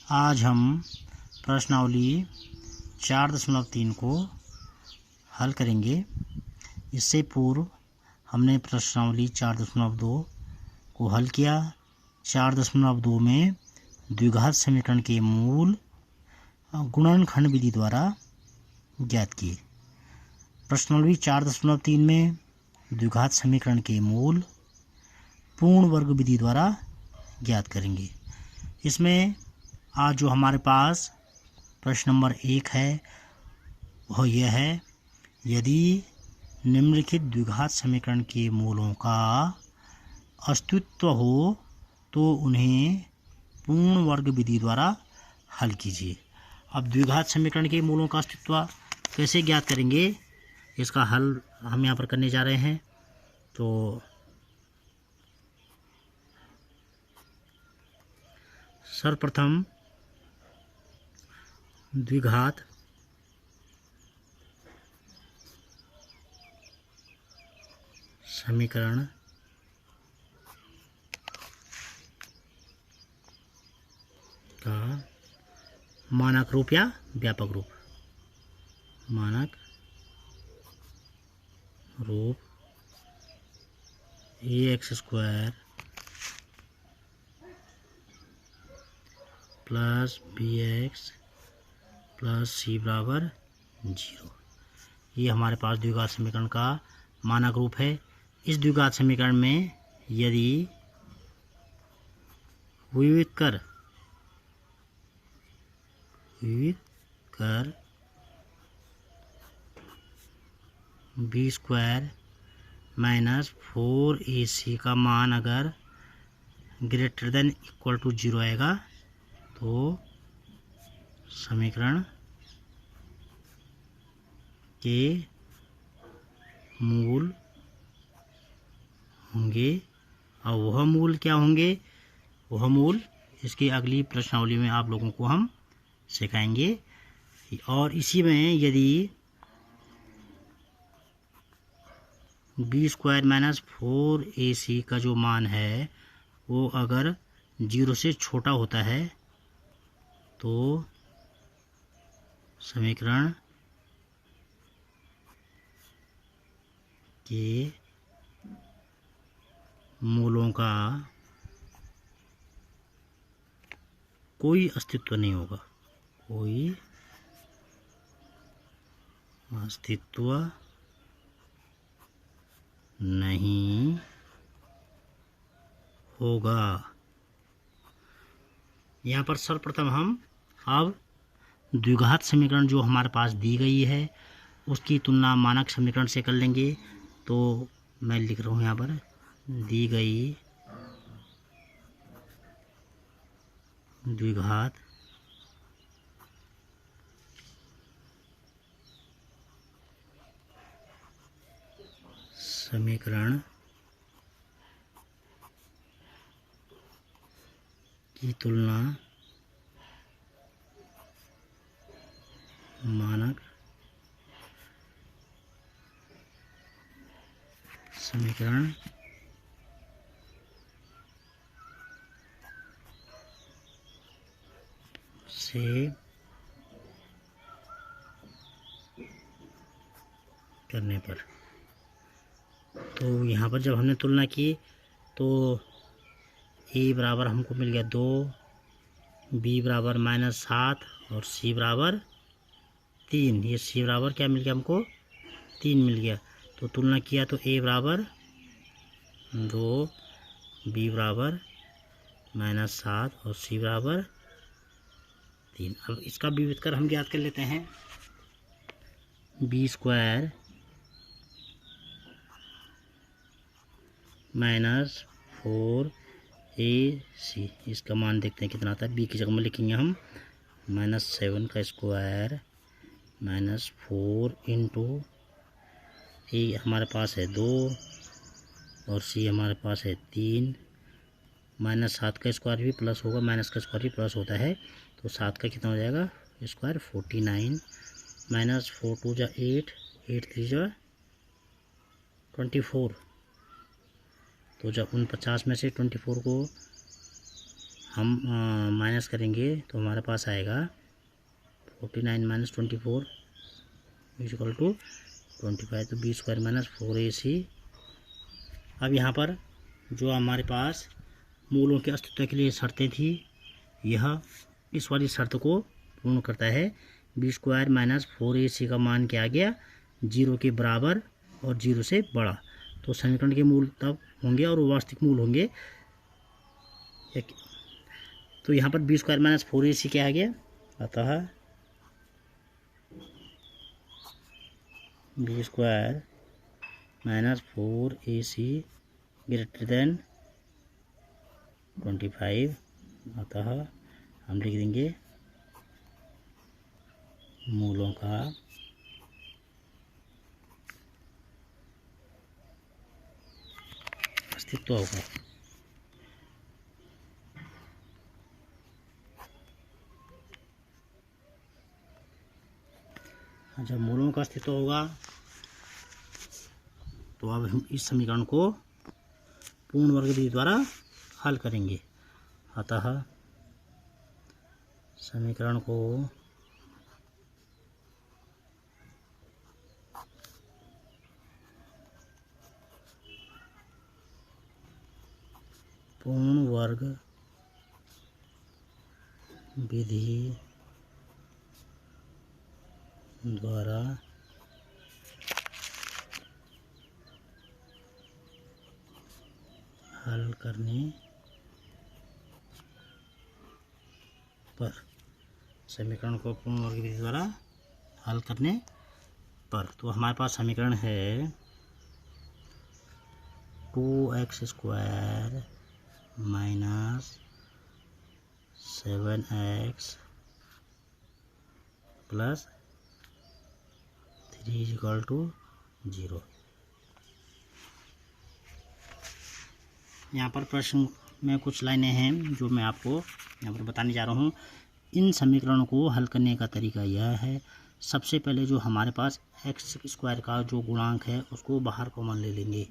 आज हम प्रश्नावली 4.3 को हल करेंगे। इससे पूर्व हमने प्रश्नावली 4.2 को हल किया। 4.2 में द्विघात समीकरण के मूल गुणनखंड विधि द्वारा ज्ञात किए। प्रश्नावली 4.3 में द्विघात समीकरण के मूल पूर्ण वर्ग विधि द्वारा ज्ञात करेंगे। इसमें आज जो हमारे पास प्रश्न नंबर 1 है वह यह है, यदि निम्नलिखित द्विघात समीकरण के मूलों का अस्तित्व हो तो उन्हें पूर्ण वर्ग विधि द्वारा हल कीजिए। अब द्विघात समीकरण के मूलों का अस्तित्व कैसे ज्ञात करेंगे, इसका हल हम यहाँ पर करने जा रहे हैं। तो सर्वप्रथम द्विघात समीकरण का मानक रूप या व्यापक रूप, मानक रूप ax² plus bx plus c बराबर 0। ये हमारे पास द्विघात समीकरण का मानक रूप है। इस द्विघात समीकरण में यदि विविध कर b² माइनस 4ac का मान अगर ग्रेटर देन इक्वल टू 0 आएगा तो समीकरण के मूल होंगे। और वह मूल क्या होंगे, वह मूल इसकी अगली प्रश्नावली में आप लोगों को हम सिखाएंगे। और इसी में यदि b² माइनस 4ac का जो मान है वो अगर 0 से छोटा होता है तो समीकरण के मूलों का कोई अस्तित्व नहीं होगा, कोई अस्तित्व नहीं होगा। यहाँ पर सर्वप्रथम हम अब द्विघात समीकरण जो हमारे पास दी गई है उसकी तुलना मानक समीकरण से कर लेंगे। तो मैं लिख रहा हूँ यहाँ पर, दी गई द्विघात समीकरण की तुलना मानक समीकरण से करने पर, तो यहाँ पर जब हमने तुलना की तो a बराबर हमको मिल गया 2, b बराबर -7 और c बराबर 3। ये c बराबर क्या मिल गया हमको, 3 मिल गया। तो तुलना किया तो a बराबर 2, b बराबर -7 और c बराबर 3। अब इसका विविध कर हम ज्ञात कर लेते हैं। b² माइनस 4ac, इसका मान देखते हैं कितना आता है। b की जगह में लिखेंगे हम -7 का स्क्वायर माइनस 4 इंटू a हमारे पास है 2 और c हमारे पास है 3। -7 का स्क्वायर भी प्लस होगा, माइनस का स्क्वायर भी प्लस होता है, तो 7 का कितना हो जाएगा स्क्वायर 49 माइनस 4 2 जा 8, 8 3 जा 24। तो जब 49 में से 24 को हम माइनस करेंगे तो हमारे पास आएगा 49 माइनस 24 इक्वल टू 25। तो बी स्क्वायर माइनस 4ac। अब यहाँ पर जो हमारे पास मूलों के अस्तित्व के लिए शर्तें थी, यह इस वाली शर्त को पूर्ण करता है। बी स्क्वायर माइनस 4ac का मान क्या आ गया, 0 के बराबर और 0 से बड़ा। तो समीकरण के मूल तब होंगे और वास्तविक मूल होंगे। तो यहाँ पर बी स्क्वायर माइनस 4ac क्या आ गया, अतः B square minus 4ac greater than 25। अतः हम लिख देंगे मूलों का अस्तित्व होगा। जब मूलों का अस्तित्व होगा तो अब हम इस समीकरण को पूर्ण वर्ग विधि द्वारा हल करेंगे। अतः समीकरण को पूर्ण वर्ग विधि द्वारा हल करने पर, समीकरण को पूर्ण वर्ग विधि द्वारा हल करने पर, तो हमारे पास समीकरण है 2x square minus 7x plus 3 equal to 0। यहाँ पर प्रश्न में कुछ लाइनें हैं जो मैं आपको यहाँ पर बताने जा रहा हूँ। इन समीकरणों को हल करने का तरीका यह है, सबसे पहले जो हमारे पास एक्स स्क्वायर का जो गुणांक है उसको बाहर कॉमन ले लेंगे।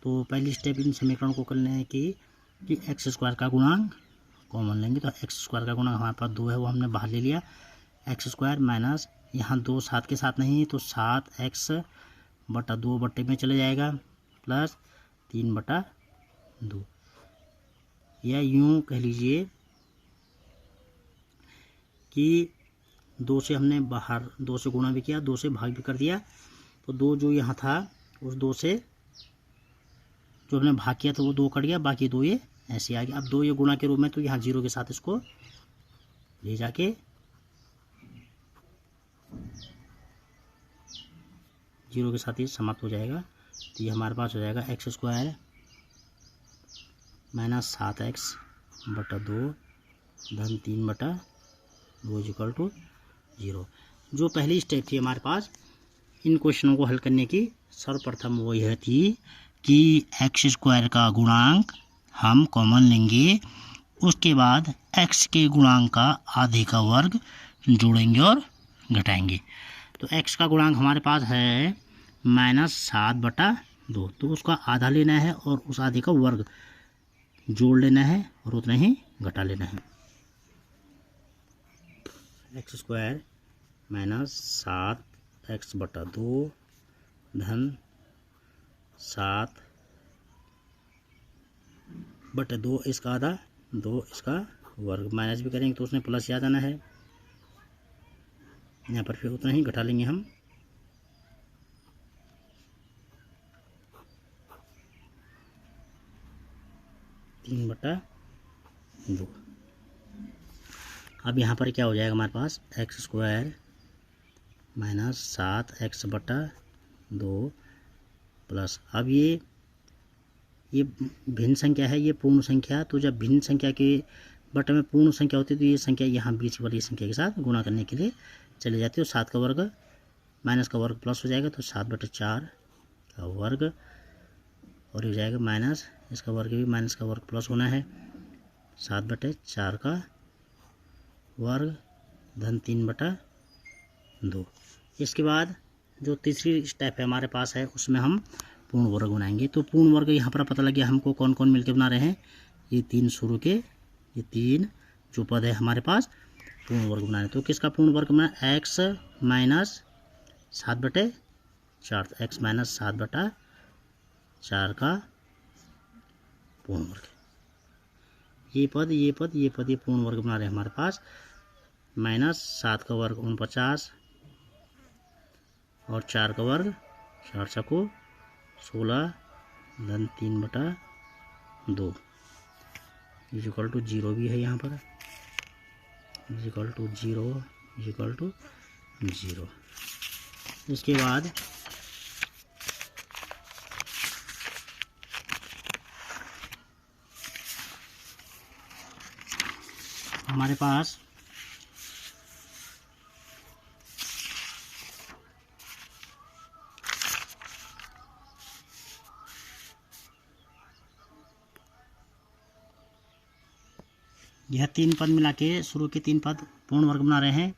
तो पहली स्टेप इन समीकरणों को करने है कि एक्स स्क्वायर का गुणांक कॉमन लेंगे। तो एक्स स्क्वायर का गुणांक हमारे पास 2 है, वो हमने बाहर ले लिया। एक्स स्क्वायर माइनस यहाँ 2 7 के साथ नहीं, तो 7x बटा 2 बट्टे में चले जाएगा प्लस 3 बटा 2, या यूँ कह लीजिए कि 2 से हमने बाहर 2 से गुणा भी किया, 2 से भाग भी कर दिया। तो 2 जो यहाँ था उस 2 से जो हमने भाग किया तो वो 2 कट गया, बाकी 2 ये ऐसे आ गया। अब 2 ये गुणा के रूप में, तो यहाँ 0 के साथ इसको ले जाके 0 के साथ ये समाप्त हो जाएगा। तो ये हमारे पास हो जाएगा एक्स स्क्वायर माइनस 7x बटा 2 धन 3 बटा 2 इक्वल टू 0। जो पहली स्टेप थी हमारे पास इन क्वेश्चनों को हल करने की, सर्वप्रथम वो यह थी कि एक्स स्क्वायर का गुणांक हम कॉमन लेंगे, उसके बाद एक्स के गुणांक का आधे का वर्ग जोड़ेंगे और घटाएंगे। तो एक्स का गुणांक हमारे पास है -7 बटा 2, तो उसका आधा लेना है और उस आधे का वर्ग जोड़ लेना है और उतना ही घटा लेना है। एक्स स्क्वायर माइनस 7x बटा 2 धन 7 बटा 2 इसका आधा, 2 इसका वर्ग, माइनस भी करेंगे तो उसमें प्लस याद आना है। यहाँ पर फिर उतना ही घटा लेंगे हम। तीन बटा 2। अब यहाँ पर क्या हो जाएगा हमारे पास एक्स स्क्वायर माइनस 7x बटा 2 प्लस, अब ये भिन्न संख्या है, ये पूर्ण संख्या। तो जब भिन्न संख्या के बटे में पूर्ण संख्या होती है तो ये संख्या यहाँ बीच वाली संख्या के साथ गुणा करने के लिए चले जाती है। तो 7 का वर्ग माइनस का वर्ग प्लस हो जाएगा, तो 7 बटे 4 का वर्ग, और ये हो जाएगा माइनस इसका वर्ग भी माइनस का वर्ग प्लस होना है, 7 बटे 4 का वर्ग धन 3 बटा 2। इसके बाद जो तीसरी स्टेप है हमारे पास है उसमें हम पूर्ण वर्ग बनाएंगे। तो पूर्ण वर्ग यहाँ पर पता लग गया हमको कौन कौन मिलकर बना रहे हैं, ये 3 शुरू के ये 3 जो पद है हमारे पास पूर्ण वर्ग बनाने। तो किसका पूर्ण वर्ग बनाए, x माइनस 7/4, तो x माइनस 7/4 का पूर्ण वर्ग। ये पद ये पद ये पद ये पूर्ण वर्ग बना रहे हैं हमारे पास। माइनस 7 का वर्ग 49 और 4 का वर्ग 4 चको 16 धन 3/2 इजिकल टू 0 भी है यहाँ पर, इजिकल टू 0 इजिकल टू 0। इसके बाद हमारे पास यह 3 पद मिला के शुरू के 3 पद पूर्ण वर्ग बना रहे हैं।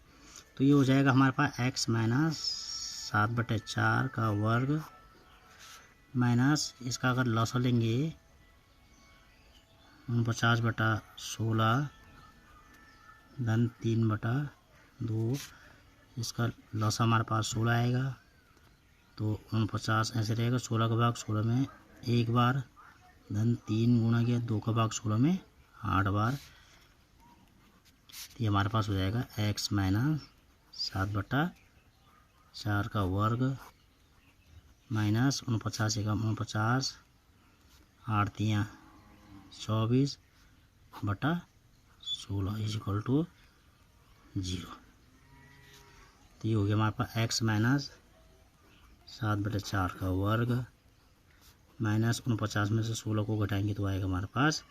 तो ये हो जाएगा हमारे पास x माइनस 7/4 का वर्ग माइनस इसका अगर लॉस लेंगे 49/16 धन 3/2, इसका लॉस हमारे पास 16 आएगा। तो 49 ऐसे रहेगा, 16 का भाग 16 में 1 बार धन 3 गुणा गया 2 का भाग 16 में 8 बार। ये हमारे पास हो जाएगा x माइनस 7/4 का वर्ग माइनस 49 का 49 8 3 24/16 इजिकल टू 0। तो ये हो गया हमारे पास x माइनस 7/4 का वर्ग माइनस 49 में से 16 को घटाएंगे तो आएगा हमारे पास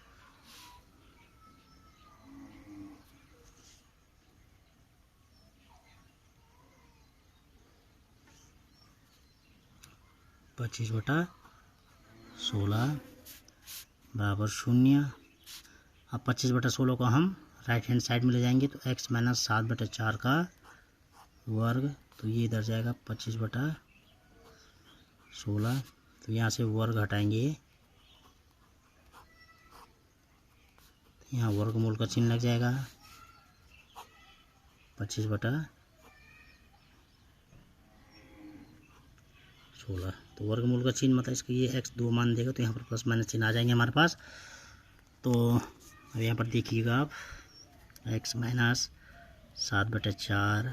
25/16 बराबर 0। अब 25/16 को हम राइट हैंड साइड में ले जाएंगे तो x माइनस 7/4 का वर्ग, तो ये इधर जाएगा 25/16। तो यहाँ से वर्ग हटाएंगे, यहाँ वर्गमूल का चिन्ह लग जाएगा 25/16। तो वर्गमूल का चिन्ह मतलब इसका ये x 2 मान देगा, तो यहाँ पर प्लस माइनस चिन्ह आ जाएंगे हमारे पास। तो अब यहाँ पर देखिएगा आप x माइनस 7/4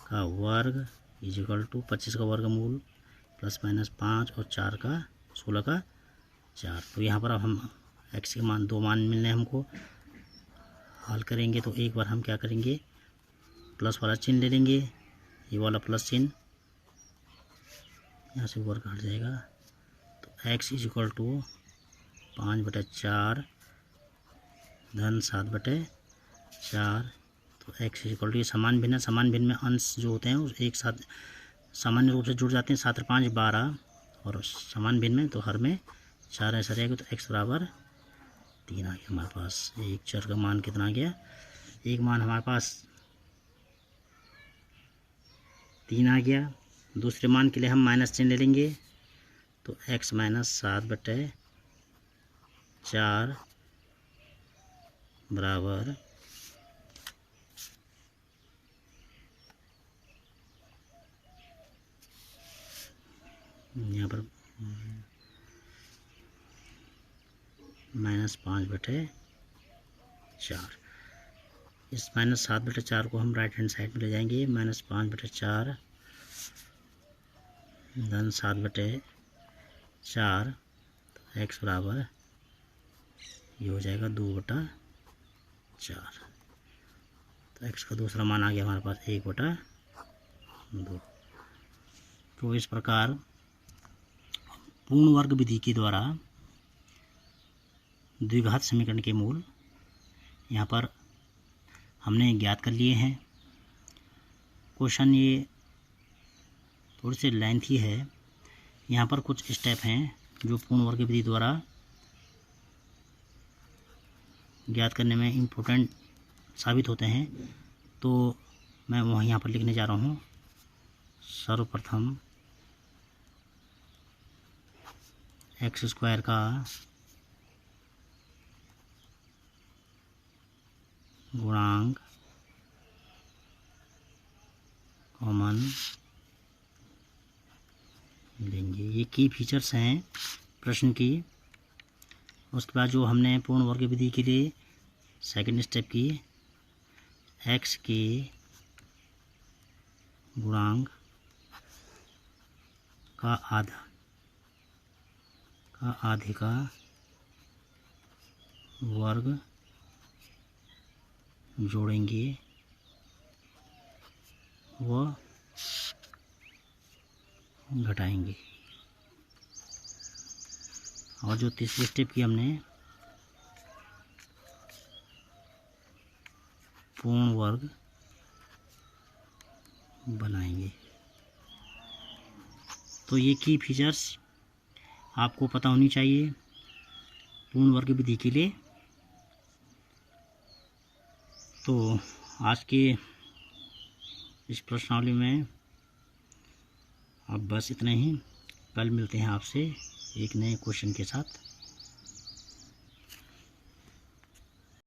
का वर्ग इजिकल टू 25 का वर्गमूल प्लस माइनस 5 और 4 का 16 का 4। तो यहाँ पर अब हम x के मान 2 मान मिलने हमको हल करेंगे। तो एक बार हम क्या करेंगे, प्लस वाला चिन्ह ले लेंगे, ये वाला प्लस चिन्ह, यहाँ से वर्ग हट जाएगा। तो x इजिकल टू 5/4 धन 7/4। तो x इजिकल टू ये समान भिन्न है, समान भिन्न में अंश जो होते हैं उस एक साथ सामान्य रूप से जुड़ जाते हैं। 7 और 5 12 और समान भिन्न में तो हर में 4 ऐसा रहेगा। तो x बराबर 3 आ गया हमारे पास। एक चर का मान कितना आ गया, एक मान हमारे पास 3 आ गया। दूसरे मान के लिए हम माइनस चिन्ह ले लेंगे। तो x माइनस 7/4 बराबर यहाँ पर माइनस 5/4। इस माइनस 7/4 को हम राइट हैंड साइड में ले जाएंगे। माइनस 5/4 धन 7/4। तो x बराबर ये हो जाएगा 2/4। तो x का दूसरा मान आ गया हमारे पास 1/2। तो इस प्रकार पूर्ण वर्ग विधि के द्वारा द्विघात समीकरण के मूल यहाँ पर हमने ज्ञात कर लिए हैं। क्वेश्चन ये थोड़ी सी लेंथी है, यहाँ पर कुछ स्टेप हैं जो पूर्ण वर्ग विधि द्वारा ज्ञात करने में इम्पोर्टेंट साबित होते हैं। तो मैं वहाँ यहाँ पर लिखने जा रहा हूँ। सर्वप्रथम x² का गुणांक कॉमन लेंगे। ये की फीचर्स हैं प्रश्न की। उसके बाद जो हमने पूर्ण वर्ग विधि के लिए सेकंड स्टेप की, x के गुणांक का आधे का वर्ग जोड़ेंगे व घटाएंगे। और जो तीसरी स्टेप की हमने पूर्ण वर्ग बनाएंगे। तो ये की फीचर्स आपको पता होनी चाहिए पूर्ण वर्ग विधि के लिए। तो आज के इस प्रश्नावली में अब बस इतना ही। कल मिलते हैं आपसे एक नए क्वेश्चन के साथ।